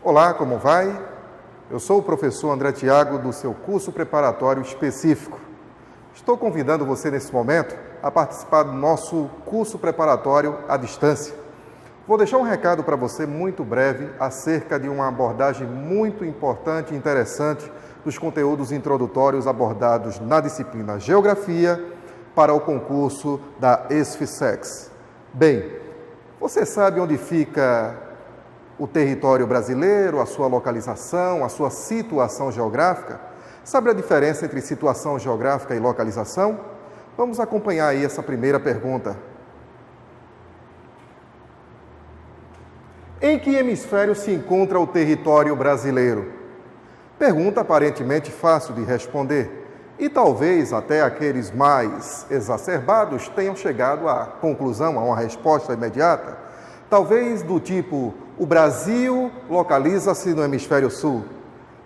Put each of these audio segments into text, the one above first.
Olá, como vai? Eu sou o professor André Tiago, do seu curso preparatório específico. Estou convidando você nesse momento a participar do nosso curso preparatório à distância. Vou deixar um recado para você muito breve acerca de uma abordagem muito importante e interessante dos conteúdos introdutórios abordados na disciplina Geografia para o concurso da ESFISEX. Bem, você sabe onde fica o território brasileiro, a sua localização, a sua situação geográfica? Sabe a diferença entre situação geográfica e localização? Vamos acompanhar aí essa primeira pergunta. Em que hemisfério se encontra o território brasileiro? Pergunta aparentemente fácil de responder. E talvez até aqueles mais exacerbados tenham chegado à conclusão, a uma resposta imediata. Talvez do tipo, o Brasil localiza-se no hemisfério sul.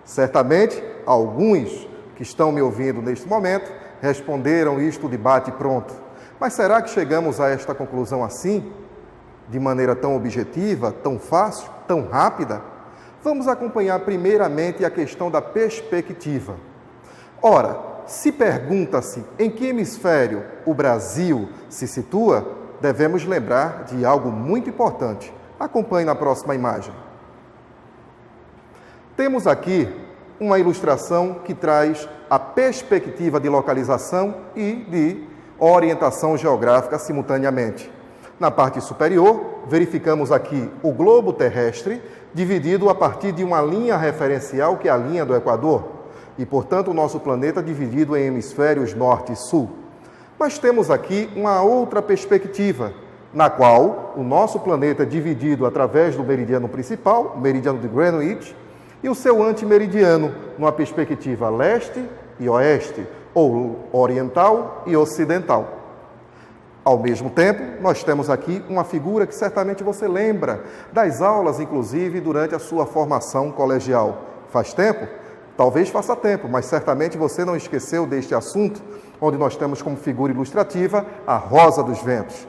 Certamente, alguns que estão me ouvindo neste momento responderam isto de bate pronto. Mas será que chegamos a esta conclusão assim? De maneira tão objetiva, tão fácil, tão rápida? Vamos acompanhar primeiramente a questão da perspectiva. Ora, se pergunta-se em que hemisfério o Brasil se situa, devemos lembrar de algo muito importante. Acompanhe na próxima imagem. Temos aqui uma ilustração que traz a perspectiva de localização e de orientação geográfica simultaneamente. Na parte superior, verificamos aqui o globo terrestre dividido a partir de uma linha referencial, que é a linha do Equador, e, portanto, o nosso planeta dividido em hemisférios norte e sul. Mas temos aqui uma outra perspectiva, na qual o nosso planeta é dividido através do meridiano principal, o meridiano de Greenwich, e o seu antimeridiano, numa perspectiva leste e oeste, ou oriental e ocidental. Ao mesmo tempo, nós temos aqui uma figura que certamente você lembra das aulas, inclusive, durante a sua formação colegial. Faz tempo? Talvez faça tempo, mas certamente você não esqueceu deste assunto, onde nós temos como figura ilustrativa a rosa dos ventos.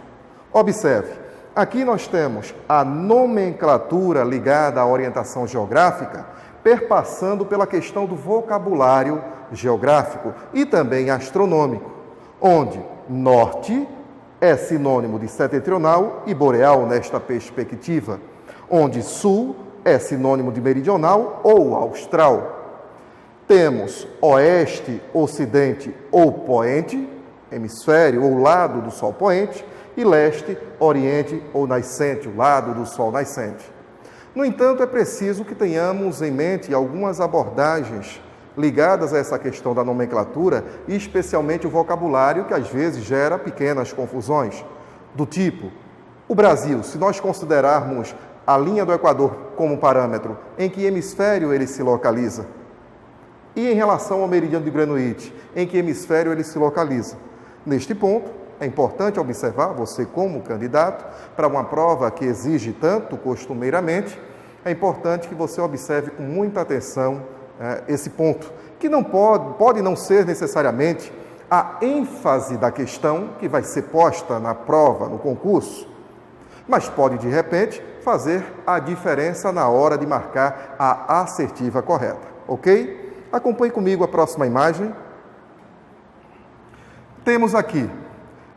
Observe, aqui nós temos a nomenclatura ligada à orientação geográfica, perpassando pela questão do vocabulário geográfico e também astronômico, onde norte é sinônimo de setentrional e boreal nesta perspectiva, onde sul é sinônimo de meridional ou austral. Temos oeste, ocidente ou poente, hemisfério ou lado do sol poente, e leste, oriente ou nascente, o lado do sol nascente. No entanto, é preciso que tenhamos em mente algumas abordagens ligadas a essa questão da nomenclatura, e especialmente o vocabulário, que às vezes gera pequenas confusões, do tipo, o Brasil, se nós considerarmos a linha do Equador como parâmetro, em que hemisfério ele se localiza? E em relação ao meridiano de Greenwich, em que hemisfério ele se localiza? Neste ponto, é importante observar, você como candidato, para uma prova que exige tanto costumeiramente, é importante que você observe com muita atenção esse ponto, que não pode não ser necessariamente a ênfase da questão que vai ser posta na prova, no concurso, mas pode, de repente, fazer a diferença na hora de marcar a assertiva correta, ok? Acompanhe comigo a próxima imagem. Temos aqui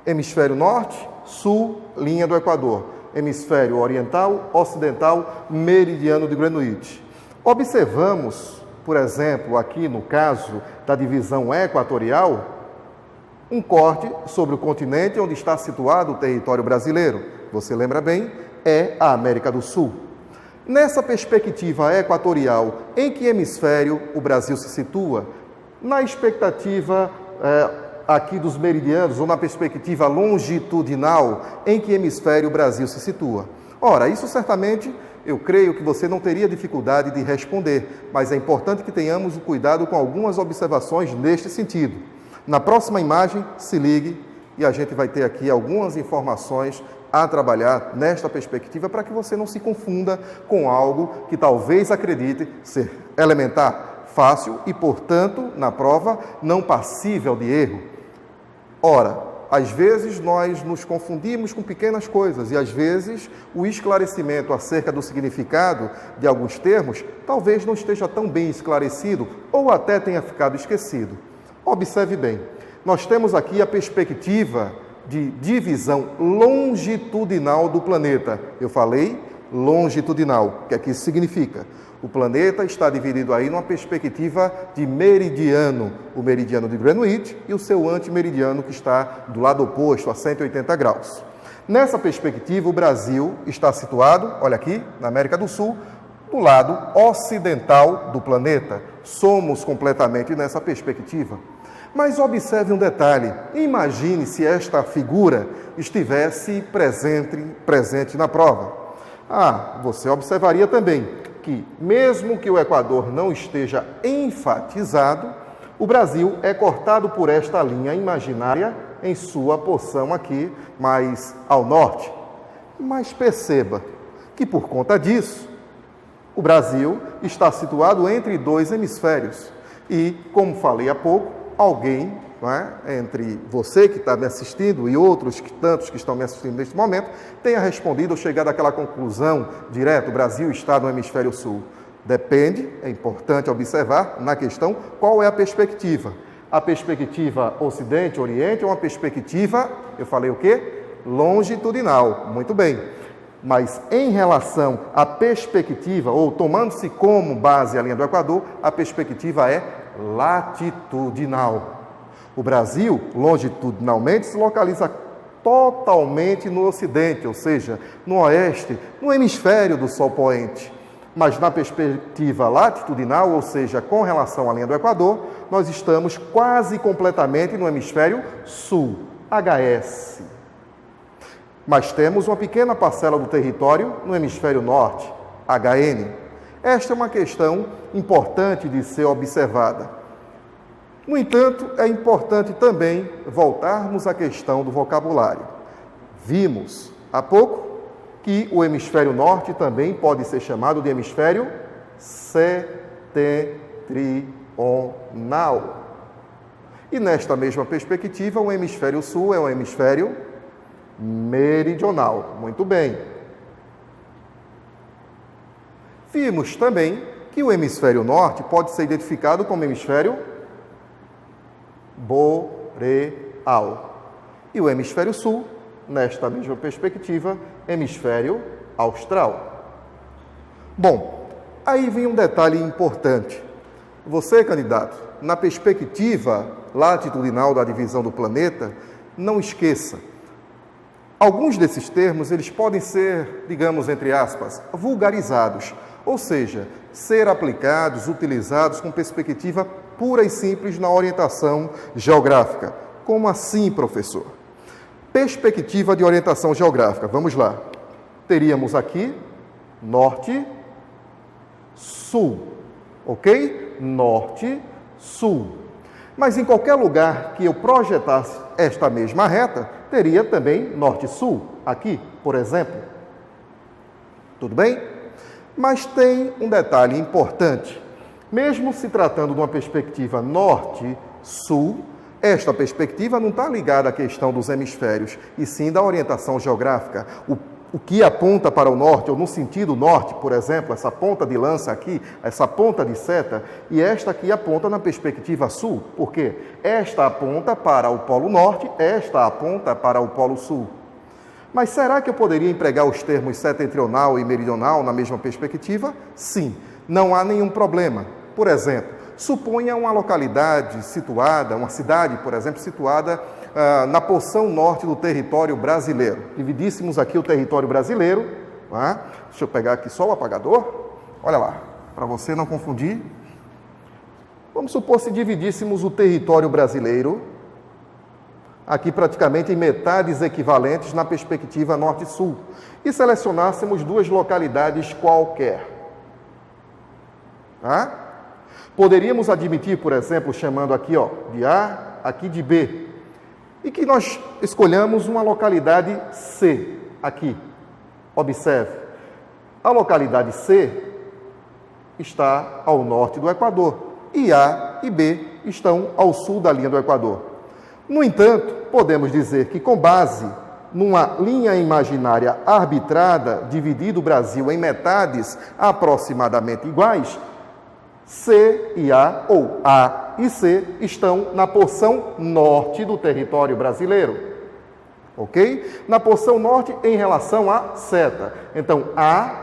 hemisfério norte, sul, linha do Equador. Hemisfério oriental, ocidental, meridiano de Greenwich. Observamos, por exemplo, aqui no caso da divisão equatorial, um corte sobre o continente onde está situado o território brasileiro. Você lembra bem? É a América do Sul. Nessa perspectiva equatorial, em que hemisfério o Brasil se situa? Na expectativa aqui dos meridianos, ou na perspectiva longitudinal, em que hemisfério o Brasil se situa? Ora, isso certamente, eu creio que você não teria dificuldade de responder, mas é importante que tenhamos o cuidado com algumas observações neste sentido. Na próxima imagem, se ligue, e a gente vai ter aqui algumas informações a trabalhar nesta perspectiva para que você não se confunda com algo que talvez acredite ser elementar, fácil e, portanto, na prova, não passível de erro. Ora, Às vezes nós nos confundimos com pequenas coisas e às vezes o esclarecimento acerca do significado de alguns termos talvez não esteja tão bem esclarecido ou até tenha ficado esquecido. Observe bem, nós temos aqui a perspectiva de divisão longitudinal do planeta. Eu falei longitudinal. O que é que isso significa? O planeta está dividido aí numa perspectiva de meridiano, o meridiano de Greenwich e o seu antimeridiano que está do lado oposto, a 180 graus. Nessa perspectiva, o Brasil está situado, olha aqui, na América do Sul, do lado ocidental do planeta. Somos completamente nessa perspectiva. Mas observe um detalhe, imagine se esta figura estivesse presente na prova. Você observaria também que, mesmo que o Equador não esteja enfatizado, o Brasil é cortado por esta linha imaginária em sua porção aqui, mais ao norte. Mas perceba que, por conta disso, o Brasil está situado entre dois hemisférios. E, como falei há pouco, alguém, entre você que está me assistindo e outros tantos que estão me assistindo neste momento, tenha respondido ou chegado àquela conclusão direta: o Brasil está no hemisfério sul. Depende, é importante observar na questão qual é a perspectiva. A perspectiva ocidente-oriente ou uma perspectiva, eu falei o quê? Longitudinal. Muito bem. Mas em relação à perspectiva, ou tomando-se como base a linha do Equador, a perspectiva é latitudinal. O Brasil, longitudinalmente, se localiza totalmente no ocidente, ou seja, no oeste, no hemisfério do Sol poente. Mas na perspectiva latitudinal, ou seja, com relação à linha do Equador, nós estamos quase completamente no hemisfério sul, HS. Mas temos uma pequena parcela do território no hemisfério norte, HN. Esta é uma questão importante de ser observada. No entanto, é importante também voltarmos à questão do vocabulário. Vimos há pouco que o hemisfério norte também pode ser chamado de hemisfério setentrional. E nesta mesma perspectiva, o hemisfério sul é um hemisfério meridional. Muito bem. Vimos também que o hemisfério norte pode ser identificado como hemisfério boreal. E o hemisfério sul, nesta mesma perspectiva, hemisfério austral. Bom, aí vem um detalhe importante. Você, candidato, na perspectiva latitudinal da divisão do planeta, não esqueça, alguns desses termos, eles podem ser, digamos, entre aspas, vulgarizados, ou seja, ser aplicados, utilizados com perspectiva pura e simples na orientação geográfica. Como assim, professor? Perspectiva de orientação geográfica. Vamos lá. Teríamos aqui norte, sul, ok? Norte, sul. Mas em qualquer lugar que eu projetasse esta mesma reta, teria também norte-sul, aqui, por exemplo. Tudo bem? Mas tem um detalhe importante. Mesmo se tratando de uma perspectiva norte-sul, esta perspectiva não está ligada à questão dos hemisférios, e sim da orientação geográfica. O que aponta para o norte, ou no sentido norte, por exemplo, essa ponta de lança aqui, essa ponta de seta, e esta aqui aponta na perspectiva sul. Por quê? Esta aponta para o polo norte, esta aponta para o polo sul. Mas será que eu poderia empregar os termos setentrional e meridional na mesma perspectiva? Sim, não há nenhum problema. Por exemplo, suponha uma localidade situada, uma cidade, por exemplo, situada na porção norte do território brasileiro. Dividíssemos aqui o território brasileiro. Deixa eu pegar aqui só o apagador. Olha lá, para você não confundir. Vamos supor se dividíssemos o território brasileiro aqui praticamente em metades equivalentes na perspectiva norte-sul, e selecionássemos duas localidades qualquer. Poderíamos admitir, por exemplo, chamando aqui de A, aqui de B, e que nós escolhamos uma localidade C, aqui. Observe, a localidade C está ao norte do Equador, e A e B estão ao sul da linha do Equador. No entanto, podemos dizer que, com base numa linha imaginária arbitrada, dividindo o Brasil em metades aproximadamente iguais, C e A, ou A e C, estão na porção norte do território brasileiro. Ok? Na porção norte em relação à seta. Então, A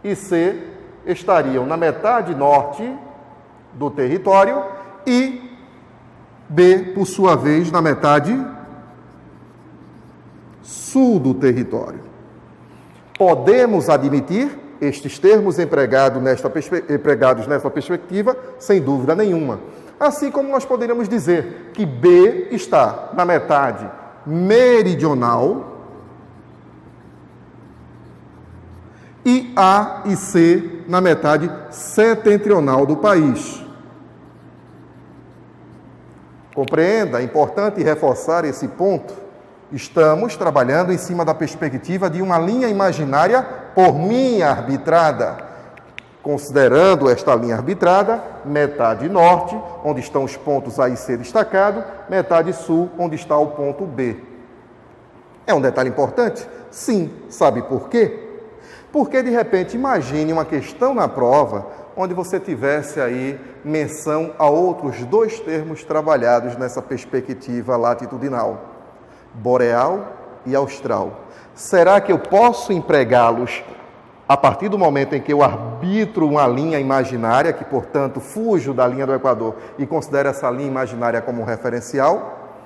e C estariam na metade norte do território e B, por sua vez, na metade sul do território. Podemos admitir estes termos empregados nesta perspectiva, sem dúvida nenhuma. Assim como nós poderíamos dizer que B está na metade meridional e A e C na metade setentrional do país. Compreenda, é importante reforçar esse ponto. Estamos trabalhando em cima da perspectiva de uma linha imaginária por mim arbitrada. Considerando esta linha arbitrada, metade norte, onde estão os pontos A e C destacados, metade sul, onde está o ponto B. É um detalhe importante? Sim. Sabe por quê? Porque, de repente, imagine uma questão na prova onde você tivesse aí menção a outros dois termos trabalhados nessa perspectiva latitudinal, boreal e austral. Será que eu posso empregá-los a partir do momento em que eu arbitro uma linha imaginária, que, portanto, fujo da linha do Equador e considero essa linha imaginária como um referencial?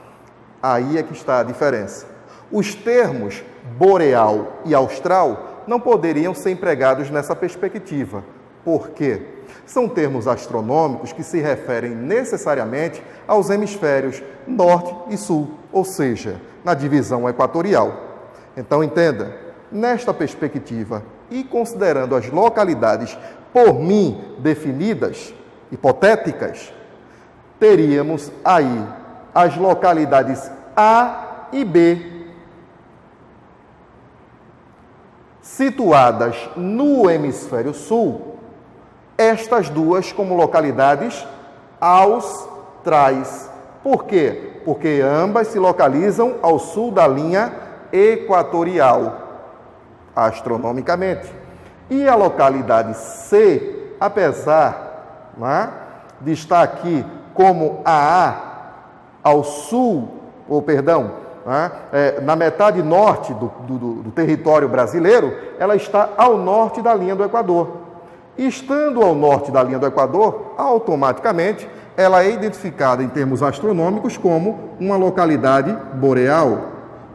Aí é que está a diferença. Os termos boreal e austral não poderiam ser empregados nessa perspectiva. Por quê? São termos astronômicos que se referem necessariamente aos hemisférios norte e sul, ou seja, na divisão equatorial. Então, entenda, nesta perspectiva e considerando as localidades por mim definidas, hipotéticas, teríamos aí as localidades A e B, situadas no hemisfério sul, estas duas como localidades austrais. Por quê? Porque ambas se localizam ao sul da linha equatorial, astronomicamente. E a localidade C, apesar de estar aqui como A ao sul, na metade norte do território brasileiro, ela está ao norte da linha do Equador. E estando ao norte da linha do Equador, automaticamente, ela é identificada em termos astronômicos como uma localidade boreal.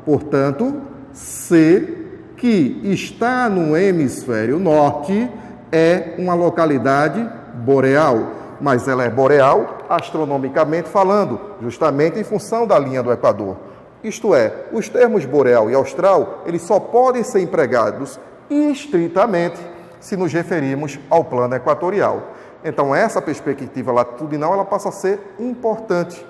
Portanto, C, que está no hemisfério norte, é uma localidade boreal. Mas ela é boreal astronomicamente falando, justamente em função da linha do Equador. Isto é, os termos boreal e austral, eles só podem ser empregados estritamente se nos referirmos ao plano equatorial. Então, essa perspectiva latitudinal, ela passa a ser importante.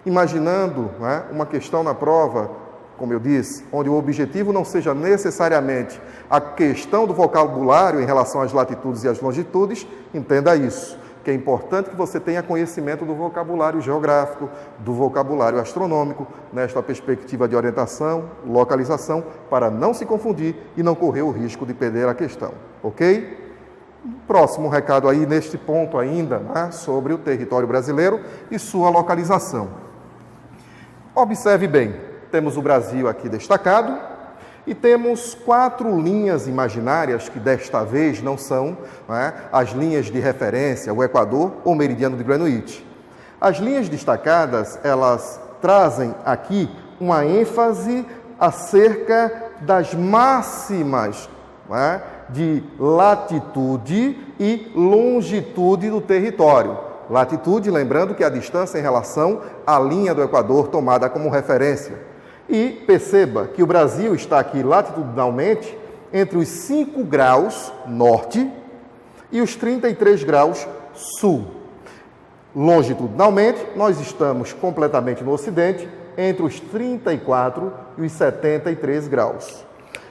Imaginando uma questão na prova, como eu disse, onde o objetivo não seja necessariamente a questão do vocabulário em relação às latitudes e às longitudes, entenda isso, que é importante que você tenha conhecimento do vocabulário geográfico, do vocabulário astronômico, nesta perspectiva de orientação, localização, para não se confundir e não correr o risco de perder a questão, ok? Próximo recado aí, neste ponto ainda, sobre o território brasileiro e sua localização. Observe bem, temos o Brasil aqui destacado e temos 4 linhas imaginárias que desta vez não são as linhas de referência, o Equador ou o meridiano de Greenwich. As linhas destacadas, elas trazem aqui uma ênfase acerca das máximas de latitude e longitude do território. Latitude, lembrando que é a distância em relação à linha do Equador tomada como referência. E perceba que o Brasil está aqui latitudinalmente entre os 5 graus norte e os 33 graus sul. Longitudinalmente, nós estamos completamente no ocidente, entre os 34 e os 73 graus.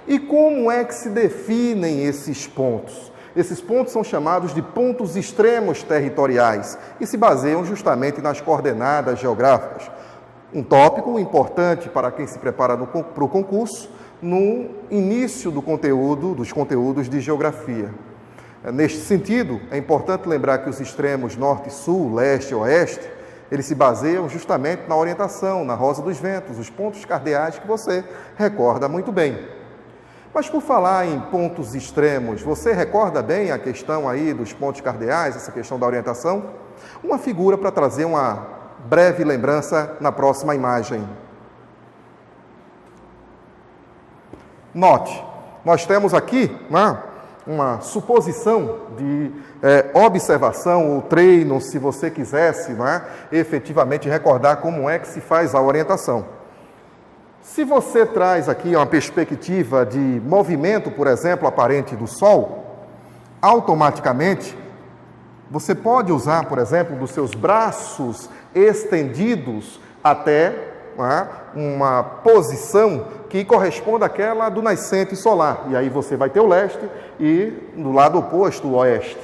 E como é que se definem esses pontos? Esses pontos são chamados de pontos extremos territoriais e se baseiam justamente nas coordenadas geográficas. Um tópico importante para quem se prepara para o concurso, no início do conteúdo, dos conteúdos de geografia. Neste sentido, é importante lembrar que os extremos norte, sul, leste e oeste, eles se baseiam justamente na orientação, na rosa dos ventos, os pontos cardeais que você recorda muito bem. Mas por falar em pontos extremos, você recorda bem a questão aí dos pontos cardeais, essa questão da orientação? Uma figura para trazer uma breve lembrança na próxima imagem. Note, nós temos aqui uma suposição de observação ou treino, se você quisesse efetivamente recordar como é que se faz a orientação. Se você traz aqui uma perspectiva de movimento, por exemplo, aparente do Sol, automaticamente você pode usar, por exemplo, dos seus braços estendidos até uma posição que corresponde àquela do nascente solar. E aí você vai ter o leste e, do lado oposto, o oeste.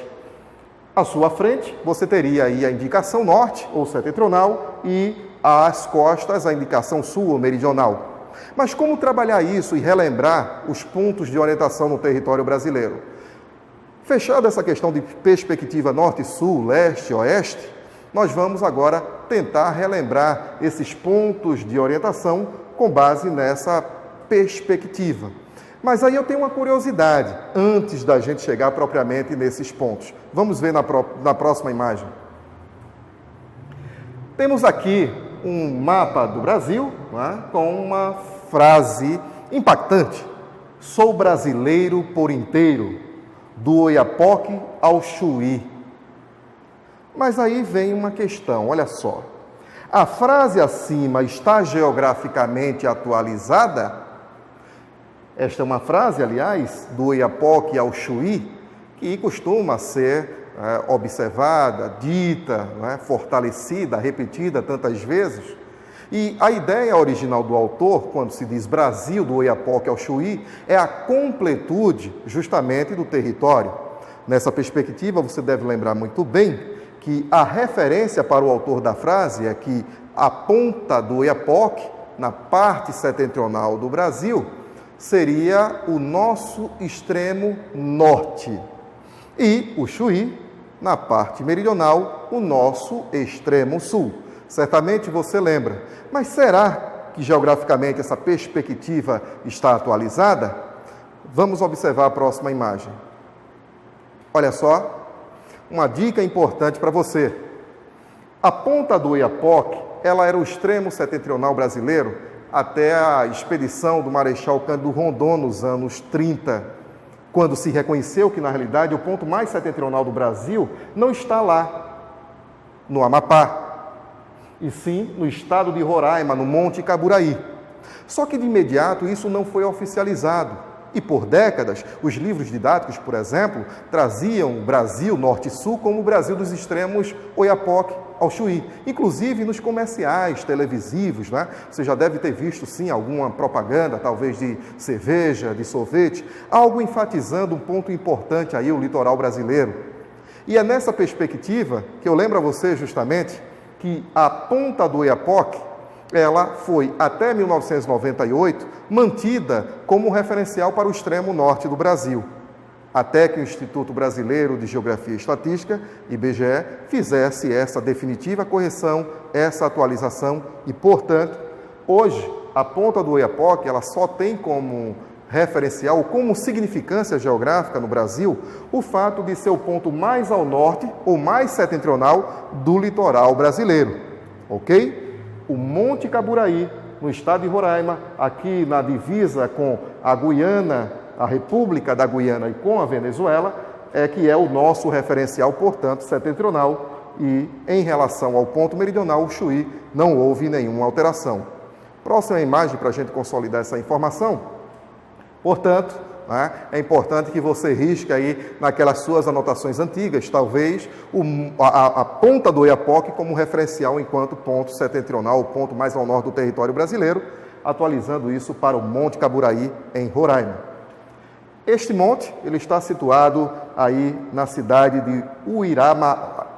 À sua frente, você teria aí a indicação norte ou setentrional e às costas a indicação sul ou meridional. Mas como trabalhar isso e relembrar os pontos de orientação no território brasileiro? Fechada essa questão de perspectiva norte, sul, leste, oeste, nós vamos agora tentar relembrar esses pontos de orientação com base nessa perspectiva. Mas aí eu tenho uma curiosidade, antes da gente chegar propriamente nesses pontos. Vamos ver na próxima imagem. Temos aqui um mapa do Brasil, com uma frase impactante. Sou brasileiro por inteiro, do Oiapoque ao Chuí. Mas aí vem uma questão, olha só. A frase acima está geograficamente atualizada? Esta é uma frase, aliás, do Oiapoque ao Chuí, que costuma ser observada, dita, fortalecida, repetida tantas vezes. E a ideia original do autor, quando se diz Brasil do Oiapoque ao Chuí, é a completude justamente do território. Nessa perspectiva, você deve lembrar muito bem que a referência para o autor da frase é que a ponta do Oiapoque, na parte setentrional do Brasil, seria o nosso extremo norte. E o Chuí, na parte meridional, o nosso extremo sul. Certamente você lembra. Mas será que geograficamente essa perspectiva está atualizada? Vamos observar a próxima imagem. Olha só, uma dica importante para você. A ponta do Oiapoque, ela era o extremo setentrional brasileiro até a expedição do Marechal Cândido Rondon nos anos 30, quando se reconheceu que, na realidade, o ponto mais setentrional do Brasil não está lá, no Amapá, e sim no estado de Roraima, no Monte Caburaí. Só que, de imediato, isso não foi oficializado. E, por décadas, os livros didáticos, por exemplo, traziam o Brasil norte e sul como o Brasil dos extremos Oiapoque ao Chuí. Inclusive nos comerciais televisivos, Você já deve ter visto, sim, alguma propaganda, talvez de cerveja, de sorvete, algo enfatizando um ponto importante aí, o litoral brasileiro. E é nessa perspectiva que eu lembro a você, justamente, que a ponta do Oiapoque, ela foi, até 1998, mantida como referencial para o extremo norte do Brasil, até que o Instituto Brasileiro de Geografia e Estatística, IBGE, fizesse essa definitiva correção, essa atualização e, portanto, hoje, a ponta do Oiapoque, ela só tem como referencial, como significância geográfica no Brasil, o fato de ser o ponto mais ao norte ou mais setentrional do litoral brasileiro, ok? O Monte Caburaí, no estado de Roraima, aqui na divisa com a Guiana, a República da Guiana e com a Venezuela, que é o nosso referencial, portanto, setentrional, e em relação ao ponto meridional, o Chuí, não houve nenhuma alteração. Próxima imagem para a gente consolidar essa informação. Portanto, é importante que você risque aí naquelas suas anotações antigas, talvez, a ponta do Oiapoque como referencial enquanto ponto setentrional, o ponto mais ao norte do território brasileiro, atualizando isso para o Monte Caburaí, em Roraima. Este monte, ele está situado aí na cidade de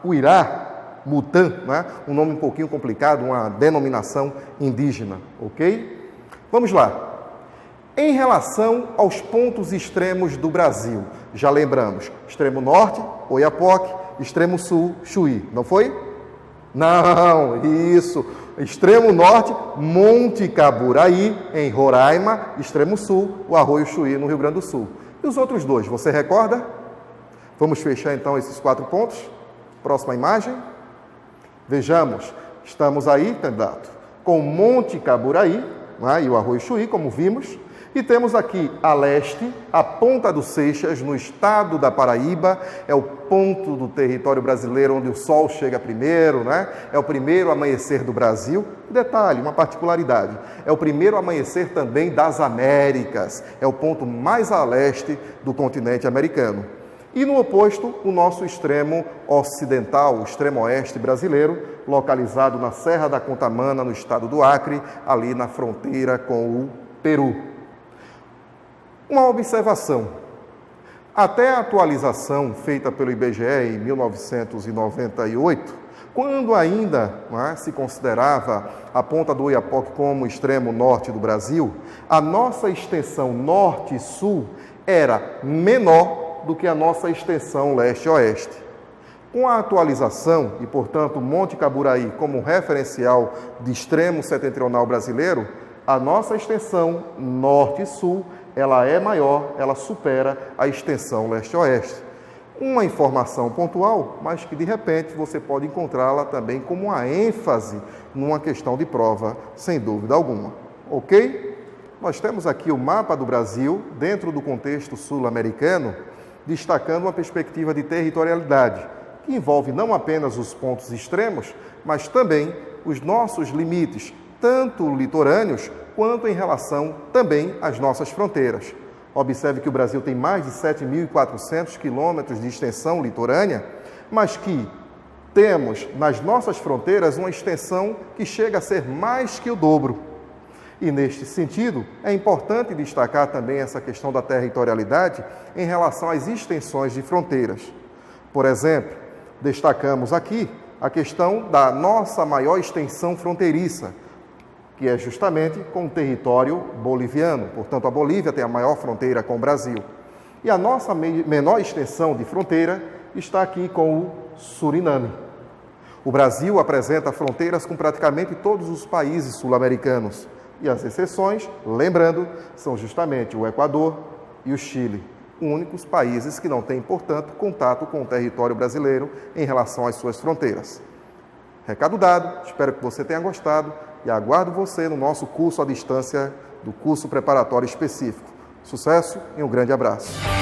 Uiramutã, né? Um nome um pouquinho complicado, uma denominação indígena, ok? Vamos lá. Em relação aos pontos extremos do Brasil, já lembramos, extremo norte, Oiapoque, extremo sul, Chuí, não foi? Não, isso. Extremo norte, Monte Caburaí, em Roraima, extremo sul, o Arroio Chuí, no Rio Grande do Sul. E os outros dois, você recorda? Vamos fechar então esses 4 pontos? Próxima imagem. Vejamos, estamos aí, candidato, com Monte Caburaí, né, e o Arroio Chuí, como vimos. E temos aqui a leste, a Ponta do Seixas, no estado da Paraíba, é o ponto do território brasileiro onde o sol chega primeiro, né? É o primeiro amanhecer do Brasil. Detalhe, uma particularidade, é o primeiro amanhecer também das Américas, é o ponto mais a leste do continente americano. E no oposto, o nosso extremo ocidental, o extremo oeste brasileiro, localizado na Serra da Contamana, no estado do Acre, ali na fronteira com o Peru. Uma observação. Até a atualização feita pelo IBGE em 1998, quando ainda se considerava a Ponta do Oiapoque como extremo norte do Brasil, a nossa extensão norte-sul era menor do que a nossa extensão leste-oeste. Com a atualização, e portanto Monte Caburaí como referencial de extremo setentrional brasileiro, a nossa extensão norte-sul ela é maior, ela supera a extensão leste-oeste. Uma informação pontual, mas que de repente você pode encontrá-la também como uma ênfase numa questão de prova, sem dúvida alguma. Ok? Nós temos aqui o mapa do Brasil, dentro do contexto sul-americano, destacando uma perspectiva de territorialidade, que envolve não apenas os pontos extremos, mas também os nossos limites, tanto litorâneos, quanto em relação também às nossas fronteiras. Observe que o Brasil tem mais de 7.400 quilômetros de extensão litorânea, mas que temos nas nossas fronteiras uma extensão que chega a ser mais que o dobro. E neste sentido, é importante destacar também essa questão da territorialidade em relação às extensões de fronteiras. Por exemplo, destacamos aqui a questão da nossa maior extensão fronteiriça, que é justamente com o território boliviano. Portanto, a Bolívia tem a maior fronteira com o Brasil. E a nossa menor extensão de fronteira está aqui com o Suriname. O Brasil apresenta fronteiras com praticamente todos os países sul-americanos. E as exceções, lembrando, são justamente o Equador e o Chile, únicos países que não têm, portanto, contato com o território brasileiro em relação às suas fronteiras. Recado dado, espero que você tenha gostado e aguardo você no nosso curso à distância do curso preparatório específico. Sucesso e um grande abraço.